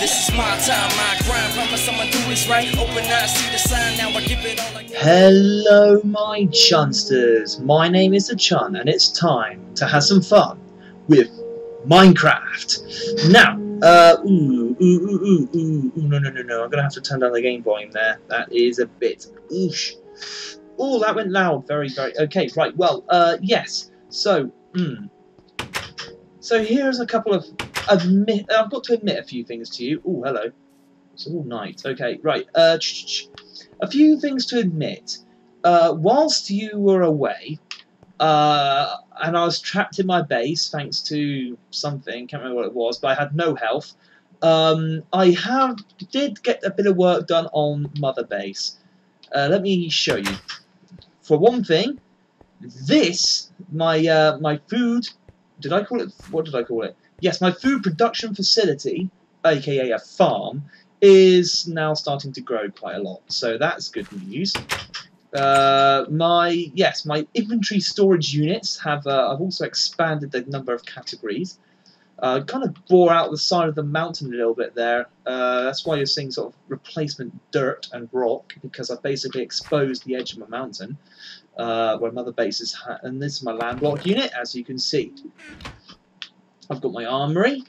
This is my time, my grind. Promise I'ma do what's right. Open eyes, see the sign. Now I give it all like. Hello, my Chunsters. My name is the Chun, and it's time to have some fun with Minecraft. Now, no. I'm gonna have to turn down the game volume there. That is a bit. Oosh. Oh, that went loud. Very. Okay, right. Well, yes. So, So here's a couple of. I've got to admit a few things to you. Oh, hello. It's all night. Okay, right. A few things to admit. Whilst you were away, and I was trapped in my base thanks to something, can't remember what it was, but I had no health. I did get a bit of work done on Motherbase. Let me show you. For one thing, this my food. Did I call it? What did I call it? Yes, my food production facility, aka a farm, is now starting to grow quite a lot. So that's good news. My inventory storage units have. I've also expanded the number of categories. Kind of bore out the side of the mountain a little bit there. That's why you're seeing sort of replacement dirt and rock, because I've basically exposed the edge of my mountain where Motherbase is. And this is my land block unit, as you can see. I've got my armory,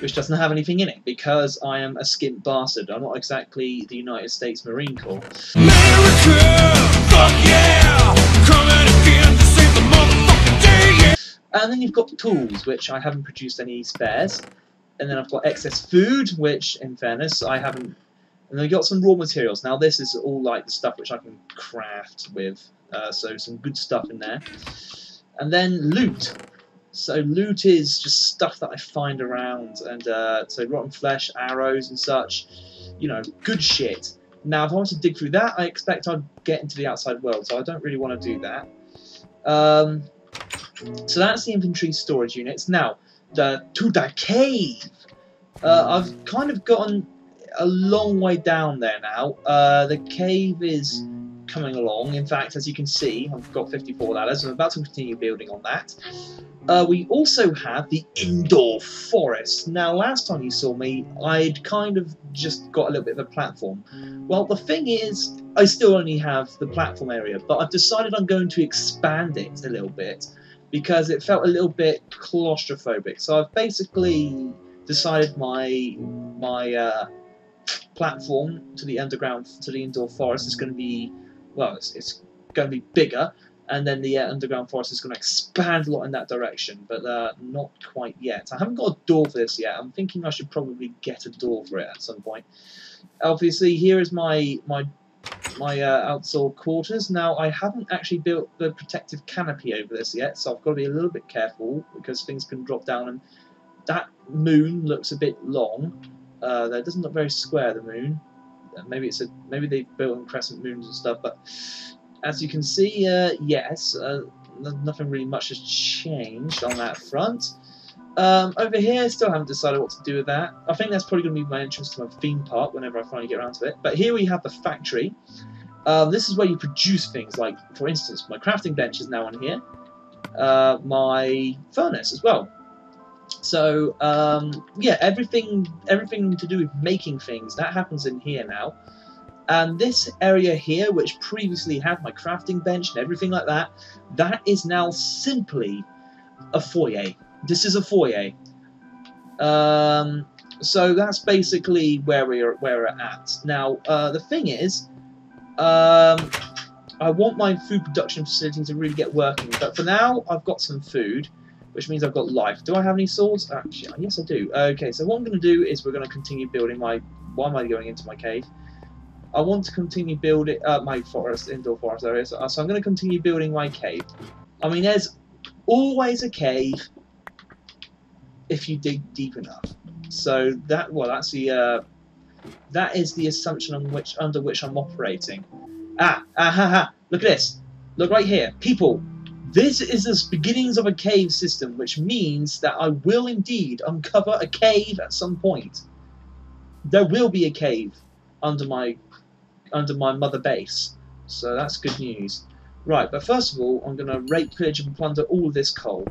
which doesn't have anything in it because I am a skimp bastard. I'm not exactly the United States Marine Corps. America, fuck yeah! Coming again to save the motherfucking day, yeah! And then you've got tools, which I haven't produced any spares. And then I've got excess food, which, in fairness, I haven't. And then I've got some raw materials. Now this is all like the stuff which I can craft with. So some good stuff in there. And then loot. So loot is just stuff that I find around, and so rotten flesh, arrows and such, you know, good shit. Now if I want to dig through that, I expect I'd get into the outside world, so I don't really want to do that. So that's the inventory storage units. Now, to the cave. I've kind of gotten a long way down there now. The cave is coming along. In fact, as you can see, I've got 54 ladders. I'm about to continue building on that. We also have the indoor forest. Now, last time you saw me, I'd kind of just got a little bit of a platform. Well, the thing is, I still only have the platform area, but I've decided I'm going to expand it a little bit because it felt a little bit claustrophobic. So I've basically decided my platform to the underground, to the indoor forest is going to be, well, it's going to be bigger. And then the underground forest is going to expand a lot in that direction, but not quite yet. I haven't got a door for this yet. I'm thinking I should probably get a door for it at some point. Obviously, here is my outdoor quarters. Now, I haven't actually built the protective canopy over this yet, so I've got to be a little bit careful because things can drop down. And that moon looks a bit long. That doesn't look very square, the moon. Maybe they built on crescent moons and stuff, but. As you can see, yes, nothing really much has changed on that front. Over here, still haven't decided what to do with that. I think that's probably going to be my entrance to my theme park whenever I finally get around to it. But here we have the factory. This is where you produce things like, for instance, my crafting bench is now on here. My furnace as well. So, yeah, everything to do with making things, that happens in here now. And this area here, which previously had my crafting bench and everything like that, that is now simply a foyer. This is a foyer. So that's basically where we're at. Now, the thing is, I want my food production facility to really get working. But for now, I've got some food, which means I've got life. Do I have any swords? Actually, yes, I do. Okay, so what I'm going to do is we're going to continue building my... Why am I going into my cave? I want to continue building my forest, indoor forest area, so I'm going to continue building my cave. I mean, there's always a cave if you dig deep enough. So that is the assumption under which I'm operating. Look at this. Look right here, people. This is the beginnings of a cave system, which means that I will indeed uncover a cave at some point. There will be a cave under my mother base, so that's good news. Right, but first of all, I'm going to rape, pillage and plunder all of this coal.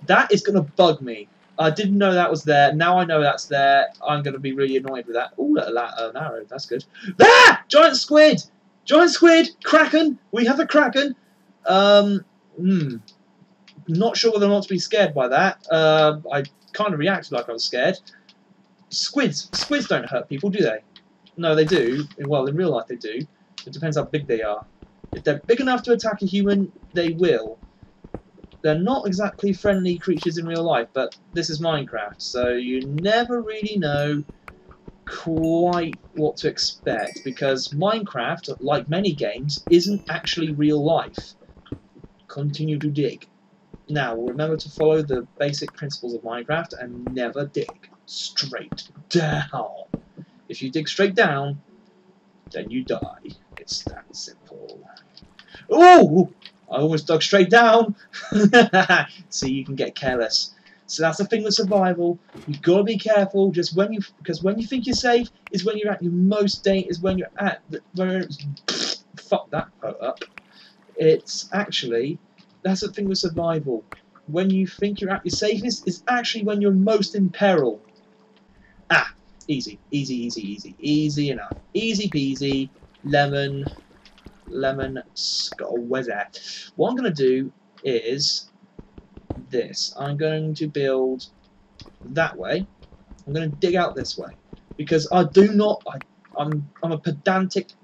That is going to bug me. I didn't know that was there. Now I know that's there. I'm going to be really annoyed with that. Ooh, an arrow. That's good. Ah! Giant squid! Giant squid! Kraken! We have a kraken. Not sure whether or not to be scared by that. I kind of reacted like I was scared. Squids don't hurt people, do they? No, they do. Well, in real life they do. It depends how big they are. If they're big enough to attack a human, they will. They're not exactly friendly creatures in real life, but this is Minecraft, so you never really know quite what to expect, because Minecraft, like many games, isn't actually real life. Continue to dig. Now, remember to follow the basic principles of Minecraft and never dig straight down. If you dig straight down, then you die. It's that simple. Ooh! I almost dug straight down. See, you can get careless. So that's the thing with survival. You've got to be careful. Just because when you think you're safe is when you're at your most danger. Is when you're at fuck that up. It's actually that's the thing with survival. When you think you're at your safest is actually when you're most in peril. Ah, easy enough. Easy peasy, lemon squeezer. What I'm going to do is this. I'm going to build that way. I'm going to dig out this way because I'm a pedantic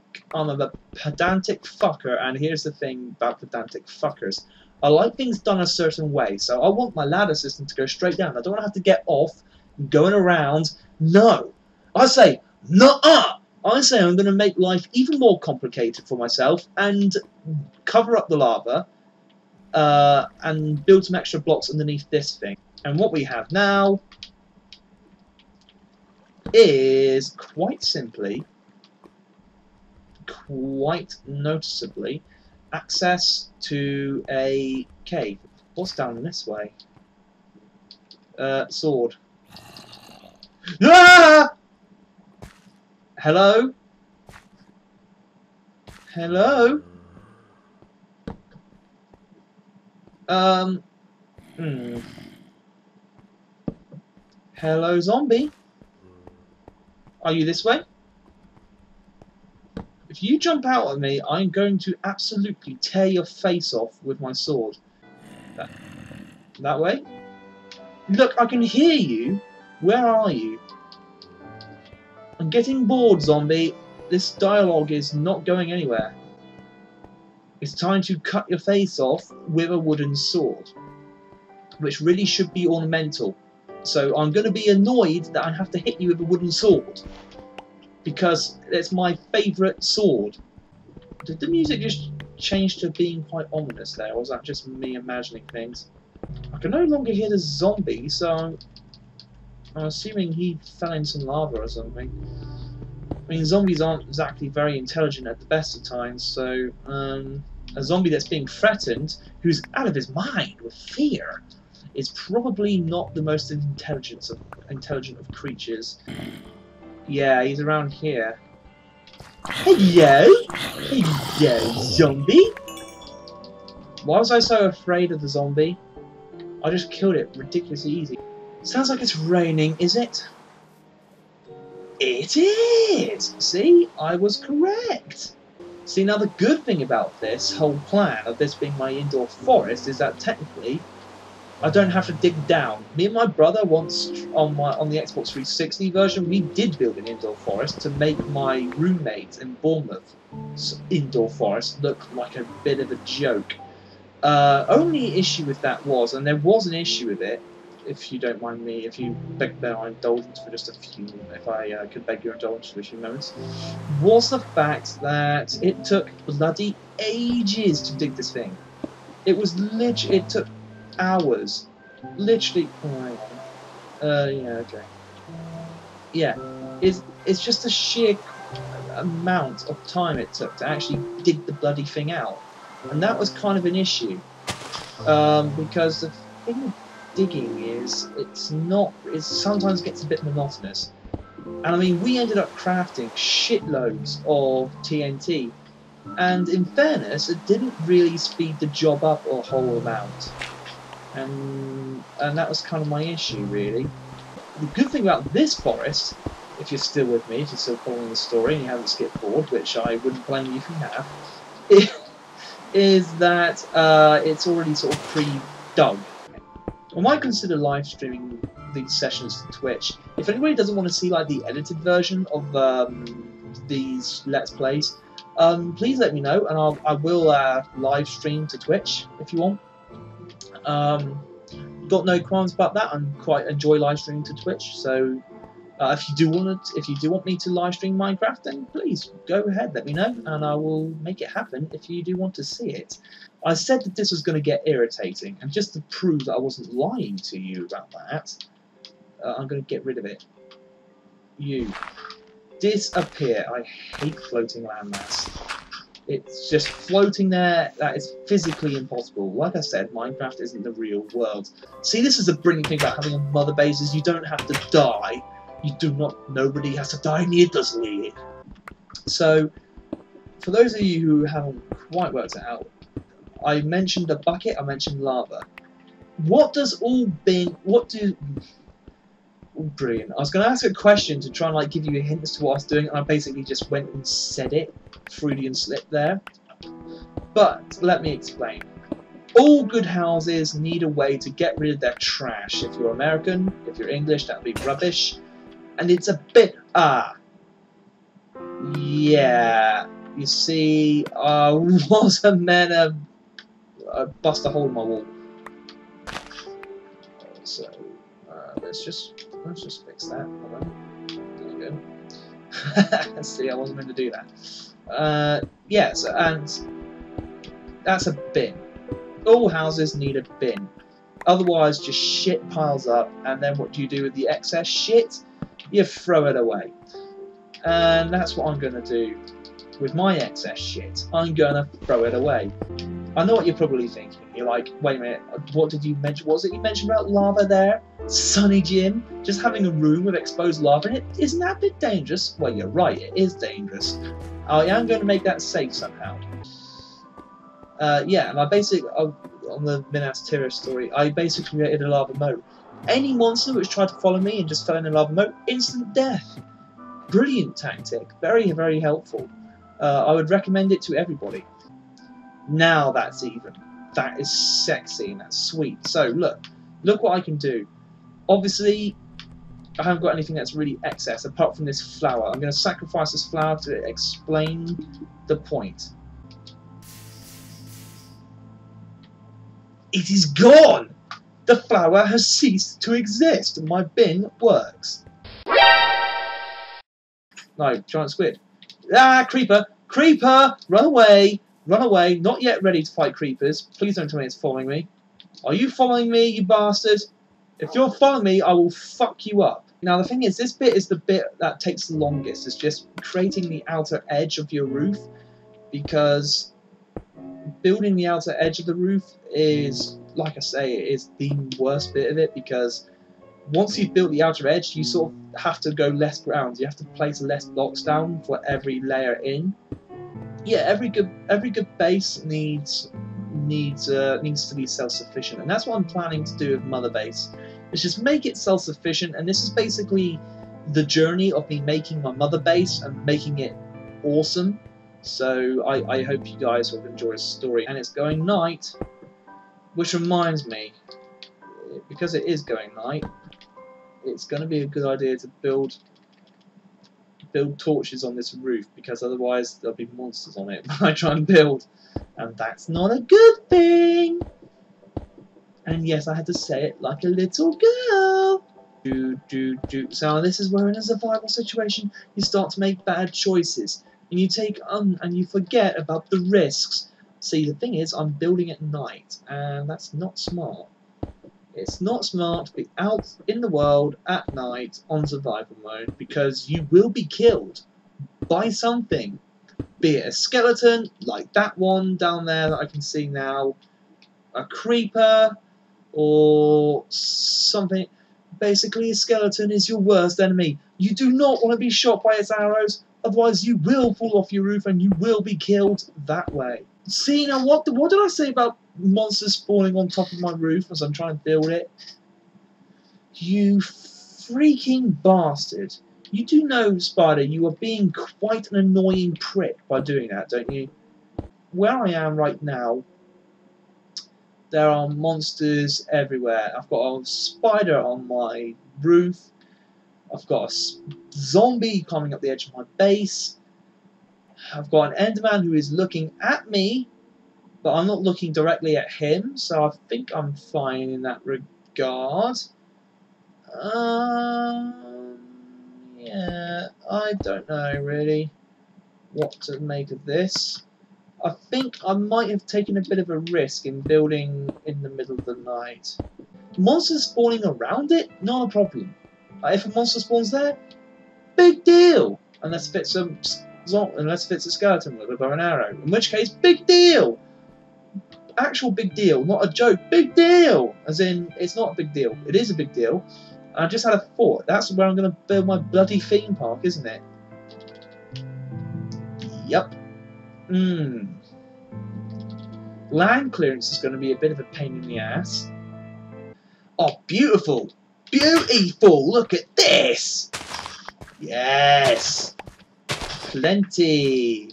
fucker, and here's the thing about pedantic fuckers. I like things done a certain way, so I want my ladder system to go straight down. I don't want to have to get off going around. No, I say nuh-uh. I say I'm going to make life even more complicated for myself and cover up the lava and build some extra blocks underneath this thing. And what we have now is quite simply, quite noticeably, access to a cave. What's down this way? Sword. Ah! Hello? Hello? Hello, zombie? Are you this way? If you jump out at me, I'm going to absolutely tear your face off with my sword. That way? Look, I can hear you. Where are you? I'm getting bored, zombie. This dialogue is not going anywhere. It's time to cut your face off with a wooden sword, which really should be ornamental. So I'm going to be annoyed that I have to hit you with a wooden sword, because it's my favourite sword. Did the music just change to being quite ominous there, or was that just me imagining things? I can no longer hear the zombie, so I'm assuming he fell in some lava or something. I mean, zombies aren't exactly very intelligent at the best of times, so a zombie that's being threatened, who's out of his mind with fear, is probably not the most intelligent of creatures. Yeah, he's around here. Hello? Hello, zombie? Why was I so afraid of the zombie? I just killed it ridiculously easy. Sounds like it's raining, is it? It is! See, I was correct. See, now the good thing about this whole plan of this being my indoor forest is that technically I don't have to dig down. Me and my brother once on the Xbox 360 version, we did build an indoor forest to make my roommate in Bournemouth's indoor forest look like a bit of a joke. Only issue with that was, and there was an issue with it, if you don't mind me, if you beg my indulgence for just a few, if I could beg your indulgence for a few moments, was the fact that it took bloody ages to dig this thing. It was literally, it took hours. Literally, oh, hang on. Yeah, okay. Yeah, it's just the sheer amount of time it took to actually dig the bloody thing out. And that was kind of an issue. Because the thing with digging is, it sometimes gets a bit monotonous. And I mean, we ended up crafting shitloads of TNT. And in fairness, it didn't really speed the job up a whole amount. and that was kind of my issue, really. The good thing about this forest, if you're still with me, if you're still following the story and you haven't skipped forward, which I wouldn't blame you if you have, is that it's already sort of pre-dug. I might consider live streaming these sessions to Twitch. If anybody doesn't want to see like the edited version of these Let's Plays, please let me know, and I will live stream to Twitch if you want. Got no qualms about that. I quite enjoy live streaming to Twitch, so if you do want me to live stream Minecraft, then please go ahead, let me know, and I will make it happen if you do want to see it. I said that this was going to get irritating, and just to prove that I wasn't lying to you about that, I'm going to get rid of it. You disappear. I hate floating landmass. It's just floating there. That is physically impossible. Like I said, Minecraft isn't the real world. See, this is the brilliant thing about having a mother base, is you don't have to die. You do not. Nobody has to die needlessly. So, for those of you who haven't quite worked it out, I mentioned a bucket. I mentioned lava. What does all bin? What do? Oh, brilliant. I was going to ask a question to try and like give you a hint as to what I was doing, and I basically just went and said it. Freudian slip there. But let me explain. All good houses need a way to get rid of their trash. If you're American, if you're English, that would be rubbish. And it's a bit yeah. You see, I wasn't meant to bust a hole in my wall. So let's just fix that. Hold on. There you go. See, I wasn't meant to do that. Yes, and that's a bin. All houses need a bin. Otherwise, just shit piles up, and then what do you do with the excess shit? You throw it away. And that's what I'm going to do with my excess shit. I'm going to throw it away. I know what you're probably thinking. You're like, wait a minute, what did you mention? What was it you mentioned about lava there? Sunny Jim? Just having a room with exposed lava in it? Isn't that a bit dangerous? Well, you're right, it is dangerous. I am going to make that safe somehow. Yeah, and on the Minas Tirith story, I basically created a lava moat. Any monster which tried to follow me and just fell in a lava moat, instant death. Brilliant tactic, very, very helpful. I would recommend it to everybody. Now that's even. That is sexy and that's sweet. So look what I can do. Obviously, I haven't got anything that's really excess apart from this flower. I'm going to sacrifice this flower to explain the point. It is gone! The flower has ceased to exist. My bin works. No, giant squid. Ah, creeper! Creeper! Run away! Run away! Not yet ready to fight creepers. Please don't tell me it's following me. Are you following me, you bastard? If you're following me, I will fuck you up. Now the thing is, this bit is the bit that takes the longest. It's just creating the outer edge of your roof, because building the outer edge of the roof is, like I say, it is the worst bit of it, because once you've built the outer edge, you sort of have to go less ground. You have to place less blocks down for every layer in. Yeah, every good base needs to be self-sufficient, and that's what I'm planning to do with Motherbase. Is just make it self-sufficient, and this is basically the journey of me making my Motherbase and making it awesome. So I hope you guys will enjoy the story. And it's going night, which reminds me, because it is going night, it's going to be a good idea to build torches on this roof, because otherwise there'll be monsters on it when I try and build, and that's not a good thing. And yes, I had to say it like a little girl. So this is where in a survival situation you start to make bad choices, and you take and you forget about the risks. See, the thing is, I'm building at night, and that's not smart. It's not smart to be out in the world at night on survival mode, because you will be killed by something. Be it a skeleton, like that one down there that I can see now, a creeper, or something. Basically, a skeleton is your worst enemy. You do not want to be shot by its arrows, otherwise you will fall off your roof and you will be killed that way. See, now what did I say about monsters spawning on top of my roof as I'm trying to build it. You freaking bastard. You do know, Spider, you are being quite an annoying prick by doing that, don't you? Where I am right now, there are monsters everywhere. I've got a spider on my roof. I've got a zombie climbing up the edge of my base. I've got an Enderman who is looking at me, but I'm not looking directly at him, so I think I'm fine in that regard. Yeah, I don't know really what to make of this. I think I might have taken a bit of a risk in building in the middle of the night. Monsters spawning around it? Not a problem. If a monster spawns there, big deal! Unless it's a skeleton with a bow and arrow. In which case, big deal! Actual big deal, not a joke. Big deal! As in, it's not a big deal. It is a big deal. I just had a thought. That's where I'm going to build my bloody theme park, isn't it? Yep. Land clearance is going to be a bit of a pain in the ass. Oh, beautiful! Beautiful! Look at this! Yes! Plenty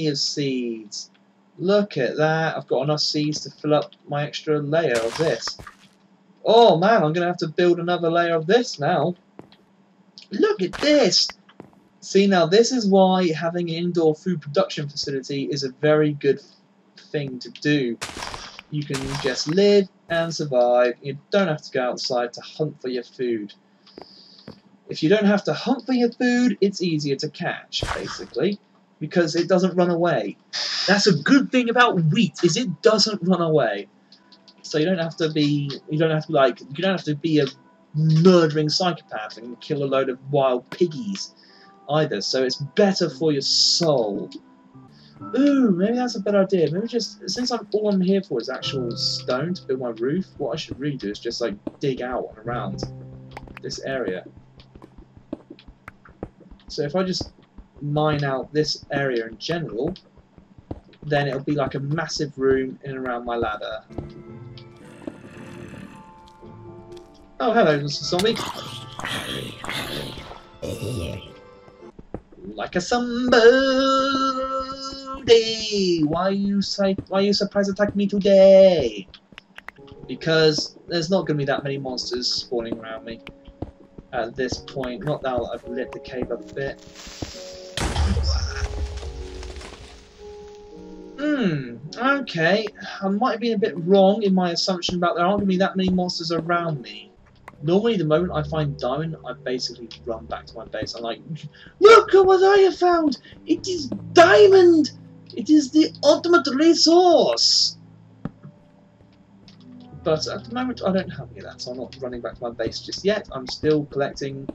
of seeds. Look at that. I've got enough seeds to fill up my extra layer of this. Oh man, I'm going to have to build another layer of this now. Look at this! See, now this is why having an indoor food production facility is a very good thing to do. You can just live and survive. You don't have to go outside to hunt for your food. If you don't have to hunt for your food, it's easier to catch, basically, because it doesn't run away. That's a good thing about wheat, is it doesn't run away. So you don't have to be a murdering psychopath and kill a load of wild piggies either. So it's better for your soul. Ooh, maybe that's a better idea. Maybe just, since all I'm here for is actual stone to build my roof, what I should really do is just like dig out and around this area. So if I just mine out this area in general, then it'll be like a massive room in and around my ladder. Oh, hello, Mr. Zombie. Like a somebody. Why are you surprised attack me today? Because there's not going to be that many monsters spawning around me at this point. Not now that I've lit the cave up a bit. Okay. I might have been a bit wrong in my assumption about there aren't going to be that many monsters around me. Normally, the moment I find diamond, I basically run back to my base. I'm like, look at what I have found! It is diamond! It is the ultimate resource! But at the moment, I don't have any of that, so I'm not running back to my base just yet. I'm still collecting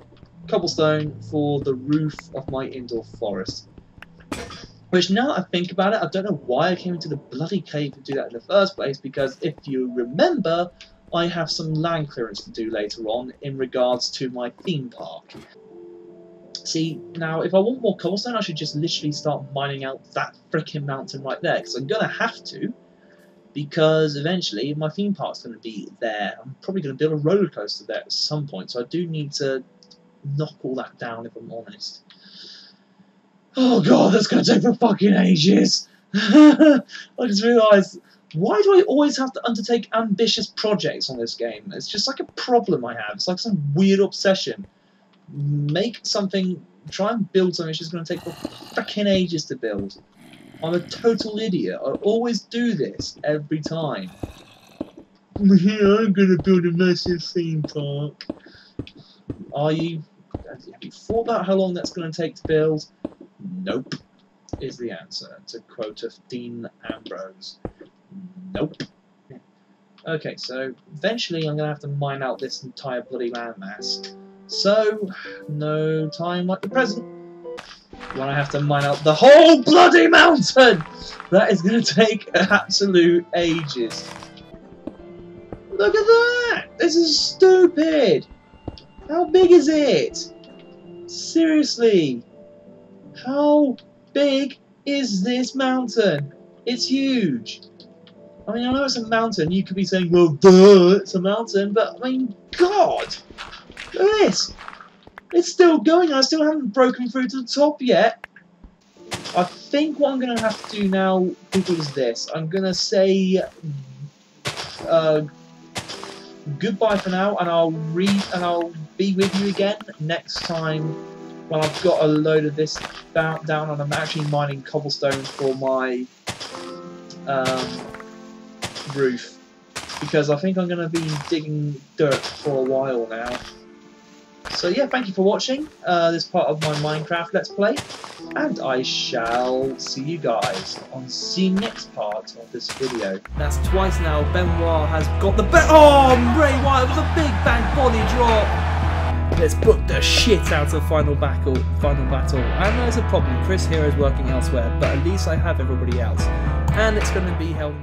cobblestone for the roof of my indoor forest. Which, now that I think about it, I don't know why I came into the bloody cave to do that in the first place, because if you remember, I have some land clearance to do later on in regards to my theme park. See, now if I want more cobblestone, I should just literally start mining out that frickin' mountain right there, because I'm going to have to, because eventually my theme park's going to be there. I'm probably going to build a roller coaster there at some point, so I do need to knock all that down if I'm honest. Oh god, that's going to take for fucking ages! I just realised, why do I always have to undertake ambitious projects on this game? It's just like a problem I have. It's like some weird obsession. Make something, try and build something, it's just going to take fucking ages to build. I'm a total idiot. I always do this every time. Yeah, I'm going to build a massive theme park. Are you? Have you thought about how long that's going to take to build? Nope, is the answer, to quote of Dean Ambrose. Nope. Okay, so eventually I'm going to have to mine out this entire bloody landmass. So, no time like the present when I have to mine out the whole bloody mountain! That is going to take absolute ages. Look at that! This is stupid! How big is it? Seriously? How big is this mountain? It's huge. I mean, I know it's a mountain. You could be saying, well, duh, it's a mountain. But, I mean, God! Look at this! It's still going. I still haven't broken through to the top yet. I think what I'm going to have to do now, people, is this. I'm going to say goodbye for now, and I'll be with you again next time when I've got a load of this down and I'm actually mining cobblestone for my roof, because I think I'm going to be digging dirt for a while now. So yeah, thank you for watching this part of my Minecraft Let's Play, and I shall see you guys on the next part of this video. That's twice now Benoit has got the oh, Ray Wyatt with a big bang body drop! Let's book the shit out of final battle. And there's a problem, Chris here is working elsewhere, but at least I have everybody else. And it's going to be held